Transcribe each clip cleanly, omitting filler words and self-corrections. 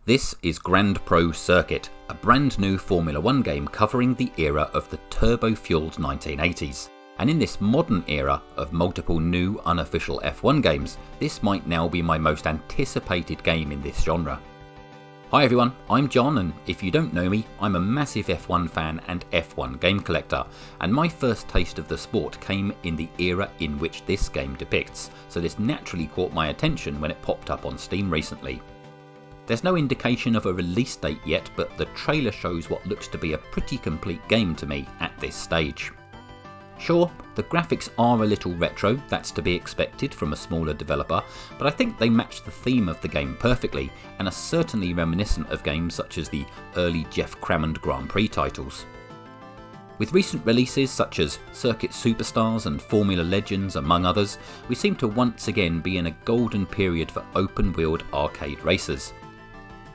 This is Grand Pro Circuit, a brand new Formula 1 game covering the era of the turbo-fueled 1980s. And in this modern era of multiple new unofficial F1 games, this might now be my most anticipated game in this genre. Hi everyone, I'm John, and if you don't know me, I'm a massive F1 fan and F1 game collector, and my first taste of the sport came in the era in which this game depicts, so this naturally caught my attention when it popped up on Steam recently. There's no indication of a release date yet, but the trailer shows what looks to be a pretty complete game to me at this stage. Sure, the graphics are a little retro, that's to be expected from a smaller developer, but I think they match the theme of the game perfectly and are certainly reminiscent of games such as the early Jeff Crammond Grand Prix titles. With recent releases such as Circuit Superstars and Formula Legends among others, we seem to once again be in a golden period for open-wheeled arcade racers.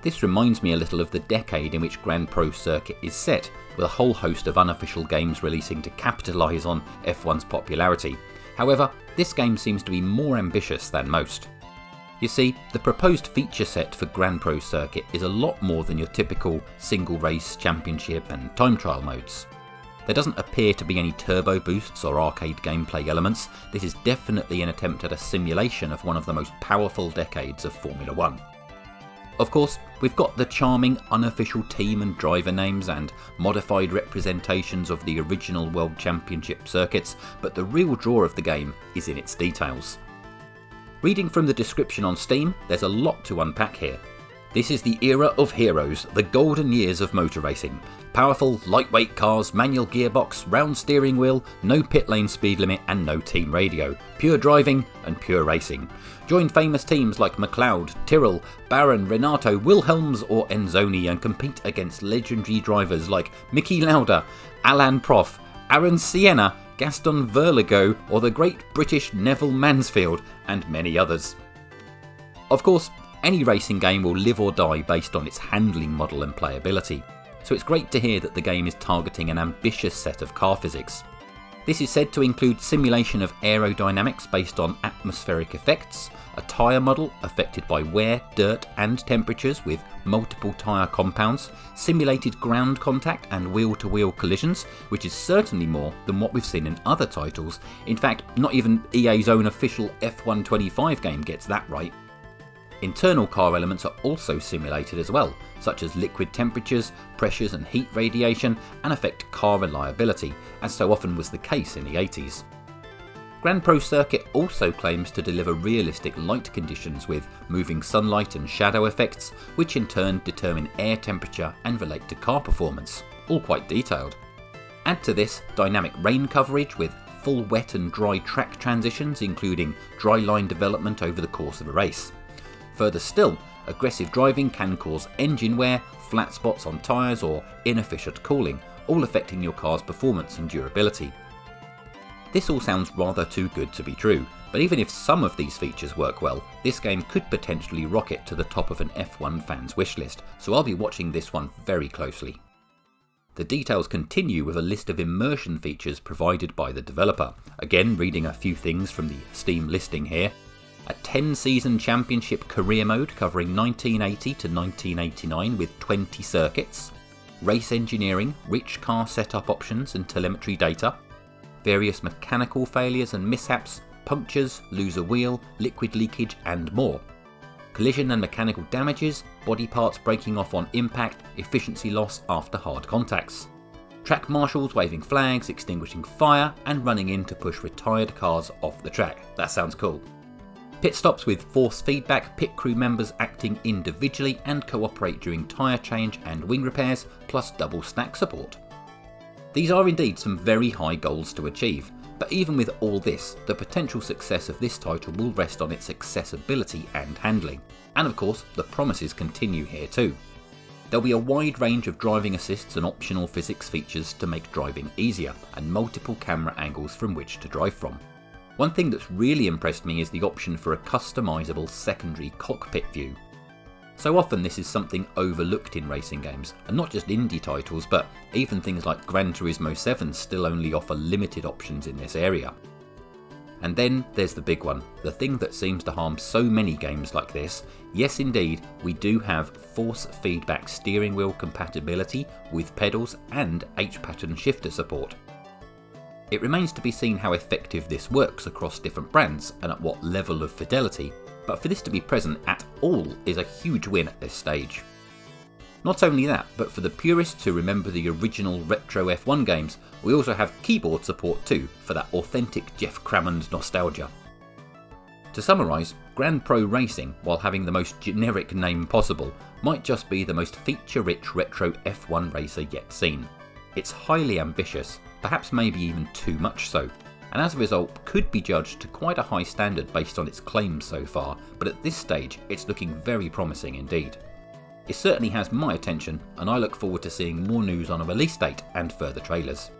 This reminds me a little of the decade in which Grand Pro Circuit is set, with a whole host of unofficial games releasing to capitalise on F1's popularity. However, this game seems to be more ambitious than most. You see, the proposed feature set for Grand Pro Circuit is a lot more than your typical single race, championship and time trial modes. There doesn't appear to be any turbo boosts or arcade gameplay elements. This is definitely an attempt at a simulation of one of the most powerful decades of Formula 1. Of course, we've got the charming unofficial team and driver names and modified representations of the original World Championship circuits, but the real draw of the game is in its details. Reading from the description on Steam, there's a lot to unpack here. This is the era of heroes, the golden years of motor racing. Powerful, lightweight cars, manual gearbox, round steering wheel, no pit lane speed limit and no team radio. Pure driving and pure racing. Join famous teams like McLeod, Tyrrell, Barron, Renato, Wilhelms or Enzoni and compete against legendary drivers like Mickey Lauda, Alain Prost, Aaron Sienna, Gaston Verligo or the great British Neville Mansfield and many others. Of course, any racing game will live or die based on its handling model and playability, so it's great to hear that the game is targeting an ambitious set of car physics. This is said to include simulation of aerodynamics based on atmospheric effects, a tyre model affected by wear, dirt and temperatures with multiple tyre compounds, simulated ground contact and wheel-to-wheel collisions, which is certainly more than what we've seen in other titles. In fact, not even EA's own official F1 25 game gets that right. Internal car elements are also simulated as well, such as liquid temperatures, pressures and heat radiation, and affect car reliability, as so often was the case in the 80s. Grand Pro Circuit also claims to deliver realistic light conditions with moving sunlight and shadow effects, which in turn determine air temperature and relate to car performance, all quite detailed. Add to this dynamic rain coverage with full wet and dry track transitions, including dry line development over the course of a race. Further still, aggressive driving can cause engine wear, flat spots on tyres or inefficient cooling, all affecting your car's performance and durability. This all sounds rather too good to be true, but even if some of these features work well, this game could potentially rocket to the top of an F1 fan's wishlist, so I'll be watching this one very closely. The details continue with a list of immersion features provided by the developer, again reading a few things from the Steam listing here. A 10-season championship career mode covering 1980 to 1989 with 20 circuits, race engineering, rich car setup options and telemetry data, various mechanical failures and mishaps, punctures, lose a wheel, liquid leakage and more, collision and mechanical damages, body parts breaking off on impact, efficiency loss after hard contacts, track marshals waving flags, extinguishing fire and running in to push retired cars off the track. That sounds cool. Pit stops with force feedback, pit crew members acting individually and cooperate during tyre change and wing repairs, plus double stack support. These are indeed some very high goals to achieve, but even with all this, the potential success of this title will rest on its accessibility and handling. And of course, the promises continue here too. There'll be a wide range of driving assists and optional physics features to make driving easier, and multiple camera angles from which to drive from. One thing that's really impressed me is the option for a customisable secondary cockpit view. So often this is something overlooked in racing games, and not just indie titles, but even things like Gran Turismo 7 still only offer limited options in this area. And then there's the big one, the thing that seems to harm so many games like this. Yes indeed, we do have force feedback steering wheel compatibility with pedals and H-pattern shifter support. It remains to be seen how effective this works across different brands and at what level of fidelity, but for this to be present at all is a huge win at this stage. Not only that, but for the purists who remember the original retro F1 games, we also have keyboard support too, for that authentic Jeff Crammond nostalgia. To summarise, Grand Pro Racing, while having the most generic name possible, might just be the most feature-rich retro F1 racer yet seen. It's highly ambitious, perhaps maybe even too much so, and as a result could be judged to quite a high standard based on its claims so far, but at this stage it's looking very promising indeed. It certainly has my attention, and I look forward to seeing more news on a release date and further trailers.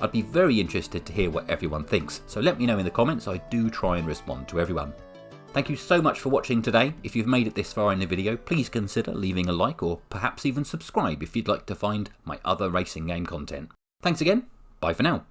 I'd be very interested to hear what everyone thinks, so let me know in the comments. I do try and respond to everyone. Thank you so much for watching today. If you've made it this far in the video, please consider leaving a like or perhaps even subscribe if you'd like to find my other racing game content. Thanks again, bye for now.